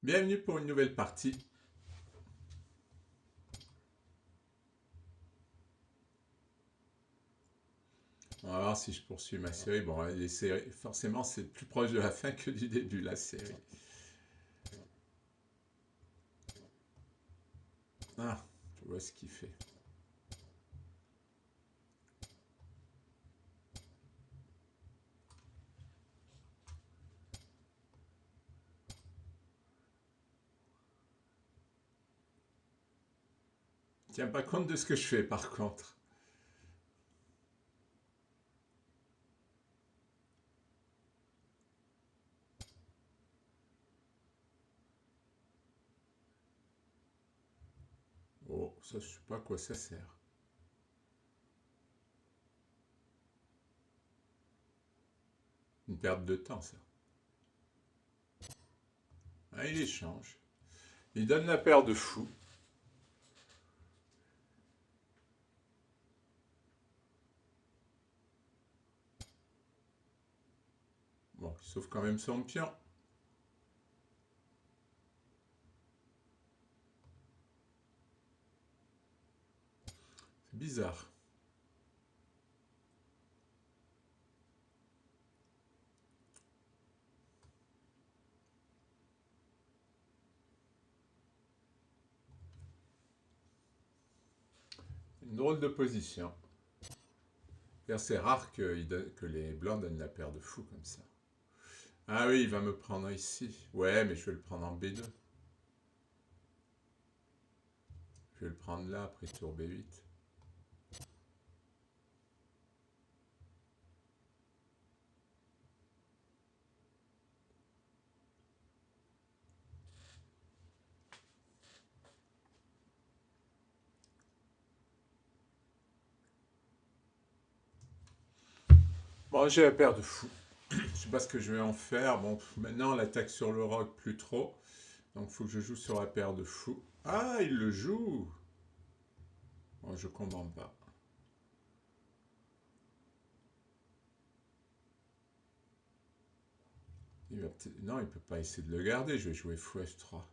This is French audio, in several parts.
Bienvenue pour une nouvelle partie. On va voir si je poursuis ma série. Bon, les séries, forcément, c'est plus proche de la fin que du début, la série. Ah, je vois ce qu'il fait. Tiens pas compte de ce que je fais, par contre. Oh, ça, je sais pas à quoi ça sert. Une perte de temps, ça. Ah, il échange. Il donne la paire de fous. Bon, il sauve quand même son pion. C'est bizarre. Une drôle de position. C'est rare que les blancs donnent la paire de fous comme ça. Ah oui, il va me prendre ici. Ouais, mais je vais le prendre en B2. Je vais le prendre là après tour B8. Bon, j'ai la paire de fous. Je sais pas ce que je vais en faire. Bon, maintenant, l'attaque sur le roc, plus trop. Donc, il faut que je joue sur la paire de fous. Ah, il le joue. Bon, je comprends pas. Non, il peut pas essayer de le garder. Je vais jouer fou F3.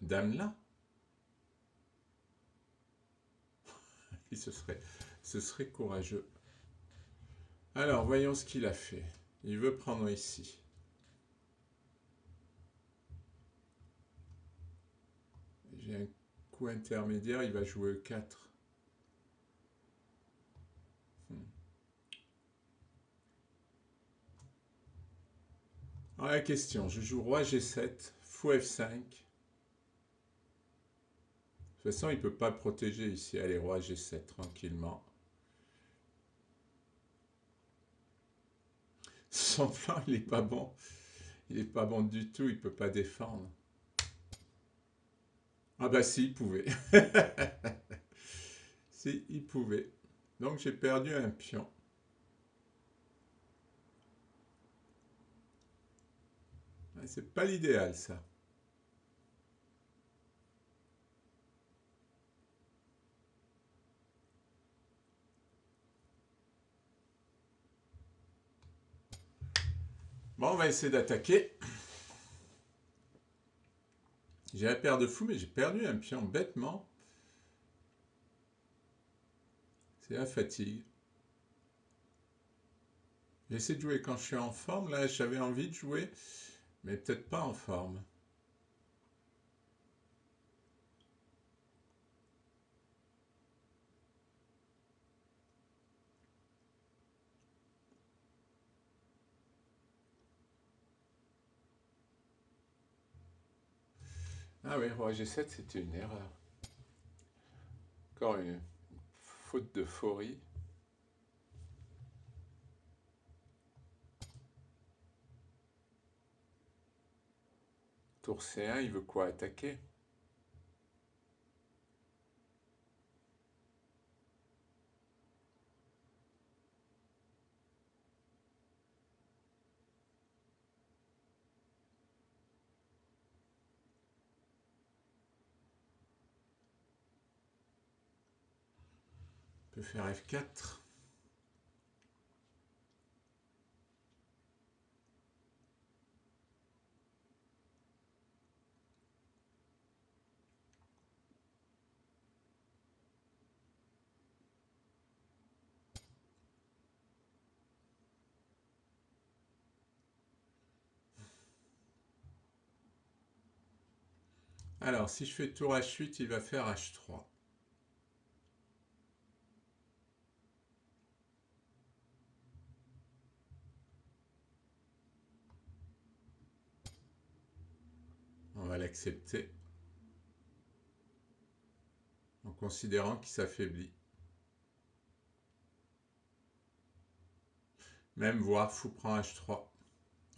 Dame là. Et ce serait courageux. Alors, voyons ce qu'il a fait. Il veut prendre ici. J'ai un coup intermédiaire. Il va jouer E4. Alors, la question. Je joue roi G7, fou F5. De toute façon, il ne peut pas protéger ici. Allez, roi G7, tranquillement. Son plan, il est pas bon. Il est pas bon du tout, il peut pas défendre. Ah bah si, il pouvait. Si, il pouvait. Donc j'ai perdu un pion. C'est pas l'idéal, ça. Bon, on va essayer d'attaquer. J'ai la paire de fous, mais j'ai perdu un pion bêtement. C'est la fatigue. J'essaie de jouer quand je suis en forme. Là, j'avais envie de jouer, mais peut-être pas en forme. Ah oui, roi G7, c'était une erreur. Encore une faute de Faury. Tour C1, il veut quoi attaquer? Il peut faire F4. Alors, si je fais tour H8, il va faire H3. On va l'accepter en considérant qu'il s'affaiblit. Même voir fou prend H3.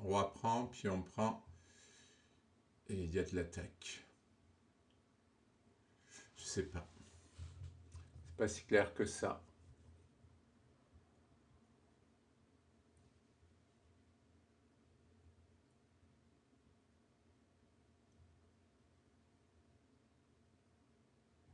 Roi prend, pion prend. Et il y a de l'attaque. Je sais pas. C'est pas si clair que ça.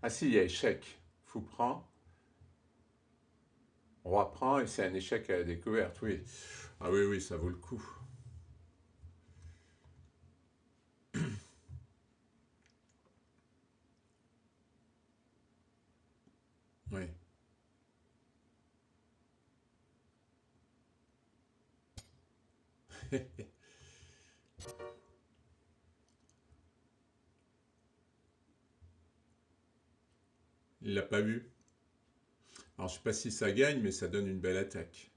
Ah si, il y a échec. Fou prend. Roi prend et c'est un échec à la découverte, oui. Ah oui, oui, ça vaut le coup. Oui. Il l'a pas vu. Alors je sais pas si ça gagne, mais ça donne une belle attaque.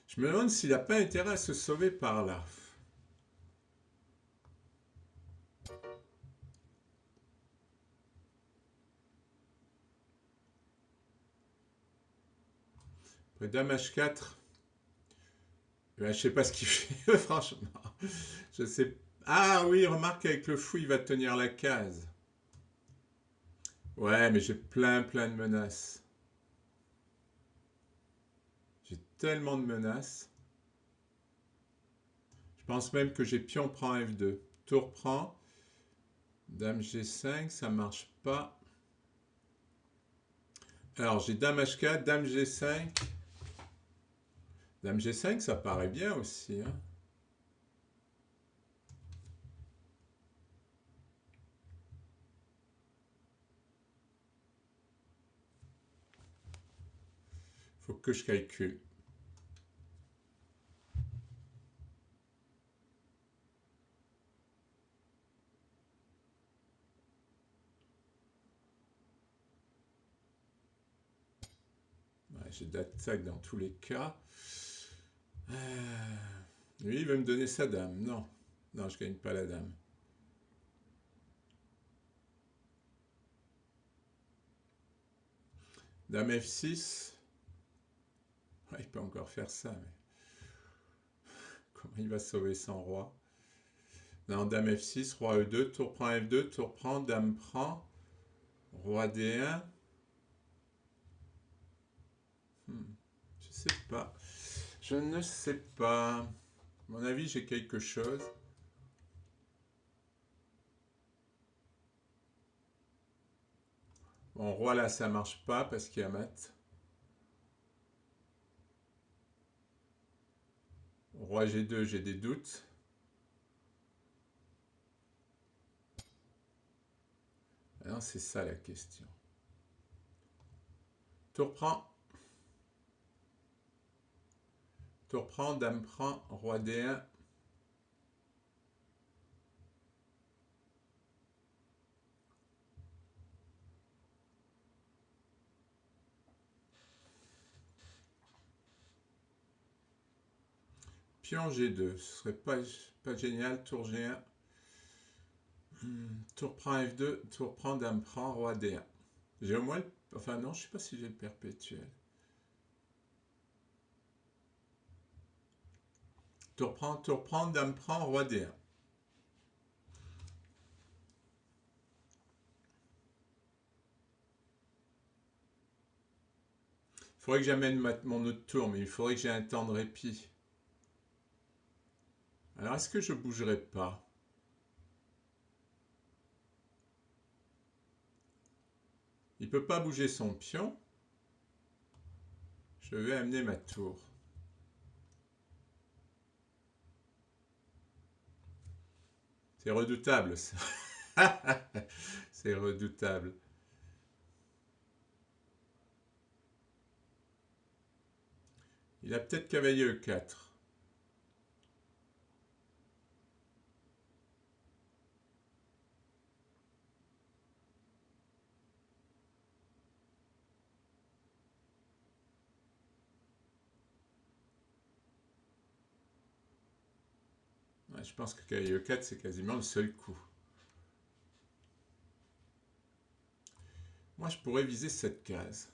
Je me demande s'il n'a pas intérêt à se sauver par là. Après Dame H4. Ben, je sais pas ce qu'il fait, franchement. Je sais. Ah oui, remarque avec le fou, il va tenir la case. Ouais, mais j'ai plein de menaces. J'ai tellement de menaces. Je pense même que j'ai pion prend F2. Tour prend. Dame G5, ça marche pas. Alors j'ai Dame H4, Dame G5. Dame G5, ça paraît bien aussi. Hein. Faut que je calcule. Ouais, j'ai d'attaque dans tous les cas. Lui, il veut me donner sa dame. Non, non, je gagne pas la dame. Dame F6. Ouais, il peut encore faire ça, mais comment il va sauver son roi? Non, Dame F6, Roi E2, tour prend F2, tour prend, Dame prend, Roi D1. Je sais pas. Je ne sais pas. À mon avis, j'ai quelque chose. Bon, roi là, ça marche pas parce qu'il y a mat. Roi G2, j'ai des doutes. Ah non, c'est ça la question. Tour prend. Tour prend, Dame prend, Roi D1. Pion G2, ce serait pas génial. Tour G1. Tour prend F2, tour prend, Dame prend, Roi D1. J'ai au moins Enfin non, je sais pas si j'ai le perpétuel. Tour prend, Dame prend, Roi D1. Il faudrait que j'amène mon autre tour, mais il faudrait que j'ai un temps de répit. Alors est-ce que je bougerai pas? Il peut pas bouger son pion. Je vais amener ma tour. C'est redoutable, ça. C'est redoutable. Il a peut-être cavalier E4. Ouais, je pense que cavalier E4, c'est quasiment le seul coup. Moi, je pourrais viser cette case.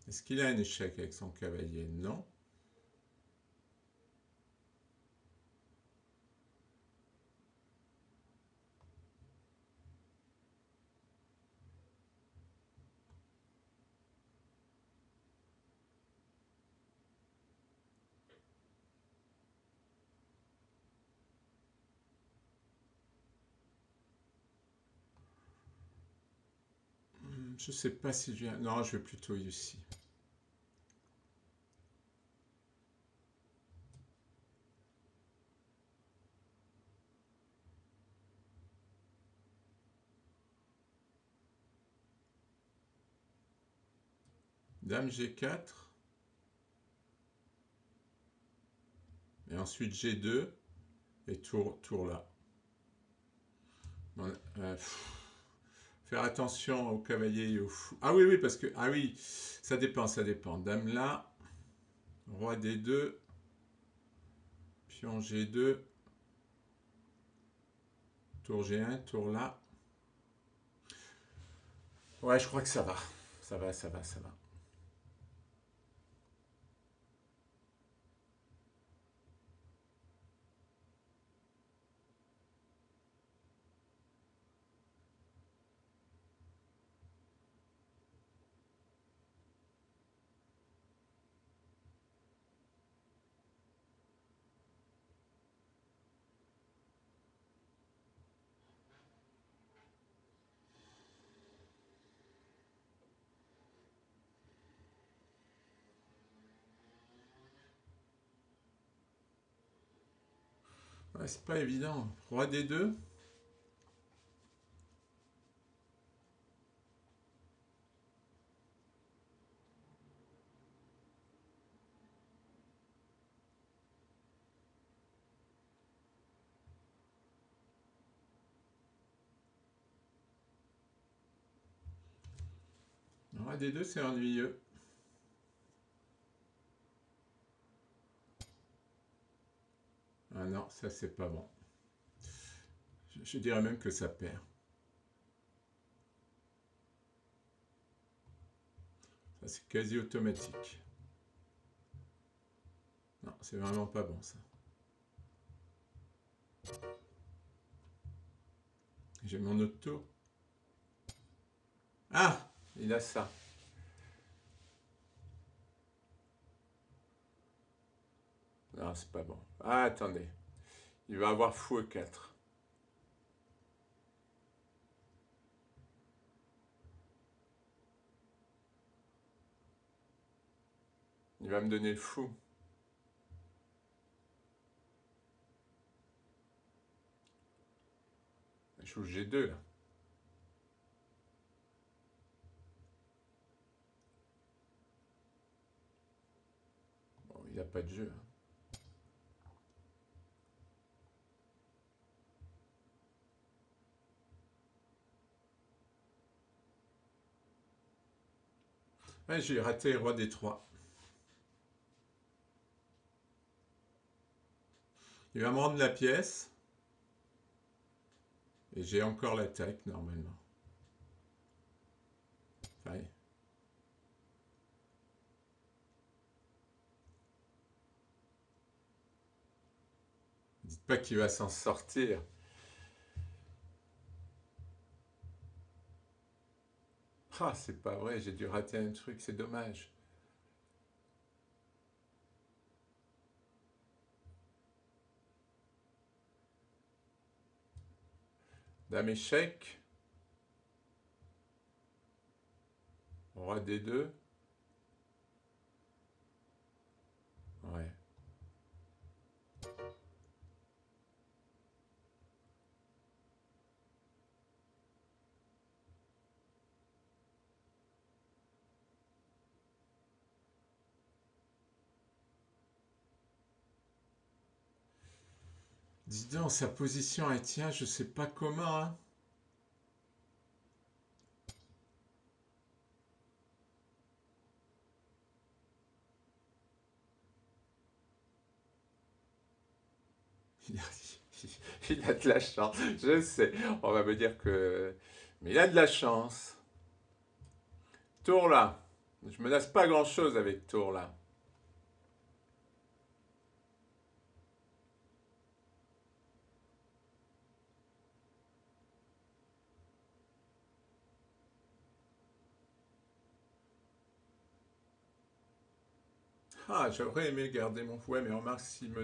Est-ce qu'il a un échec avec son cavalier? Non. Je sais pas si je viens... Non, je vais plutôt ici. Dame G4. Et ensuite G2. Et tour là. Bon, faire attention au cavalier et au fou. Ah oui, oui, parce que... Ah oui, ça dépend, ça dépend. Dame là. Roi D2. Pion G2. Tour G1, tour là. Ouais, je crois que ça va. Ça va, ça va, ça va. Ouais, c'est pas évident. Roi D2. Roi D2, c'est ennuyeux. Ah non, ça c'est pas bon. Je dirais même que ça perd. Ça c'est quasi automatique. Non, c'est vraiment pas bon ça. J'ai mon autre tour. Ah, il a ça. Non, c'est pas bon. Ah, attendez. Il va avoir fou E4. Il va me donner le fou. Je joue G2 là. Bon, il n'a pas de jeu. Ouais, j'ai raté roi D3. Il va me rendre la pièce. Et j'ai encore l'attaque normalement. Enfin, dites pas qu'il va s'en sortir. Ah, c'est pas vrai, j'ai dû rater un truc, c'est dommage. Dame échec. Roi D2. Ouais. Dis donc, sa position, elle tient, je sais pas comment, hein. Il a, il a de la chance, je sais. On va me dire que... Mais il a de la chance. Tour là. Je menace pas grand-chose avec tour là. Ah, j'aurais aimé garder mon fou. Ouais, mais remarque, s'il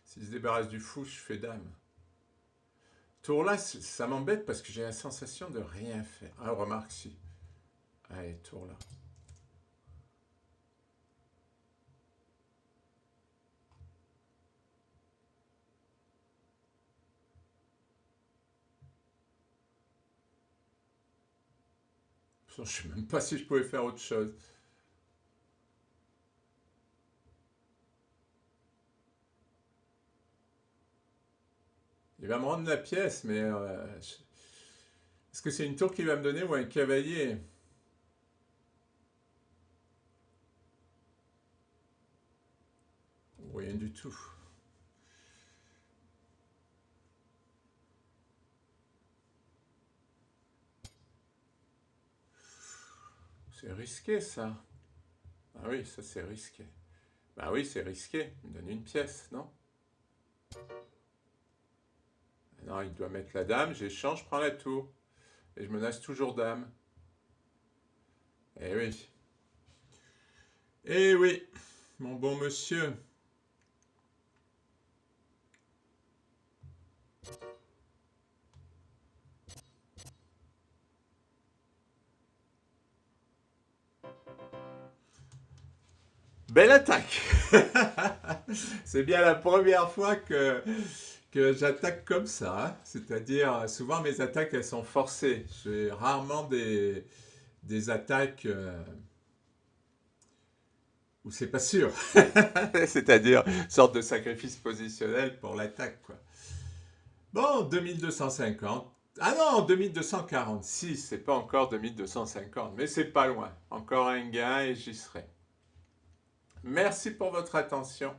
se débarrasse du fou, je fais dame. Tour là, ça m'embête parce que j'ai la sensation de rien faire. Ah, remarque, si. Allez, tour là. Je ne sais même pas si je pouvais faire autre chose. Il va me rendre la pièce, mais... est-ce que c'est une tour qu'il va me donner ou un cavalier? Rien du tout. C'est risqué, ça. Ah oui, ça c'est risqué. Bah oui, c'est risqué. Il me donne une pièce, non? Non, il doit mettre la dame, j'échange, je prends la tour. Et je menace toujours dame. Eh oui. Eh oui, mon bon monsieur. Belle attaque. C'est bien la première fois que j'attaque comme ça, hein. C'est-à-dire, souvent mes attaques, elles sont forcées. J'ai rarement des attaques où c'est pas sûr. C'est-à-dire, sorte de sacrifice positionnel pour l'attaque, quoi. Bon, 2250. Ah non, 2246, c'est pas encore 2250, mais c'est pas loin. Encore un gain et j'y serai. Merci pour votre attention.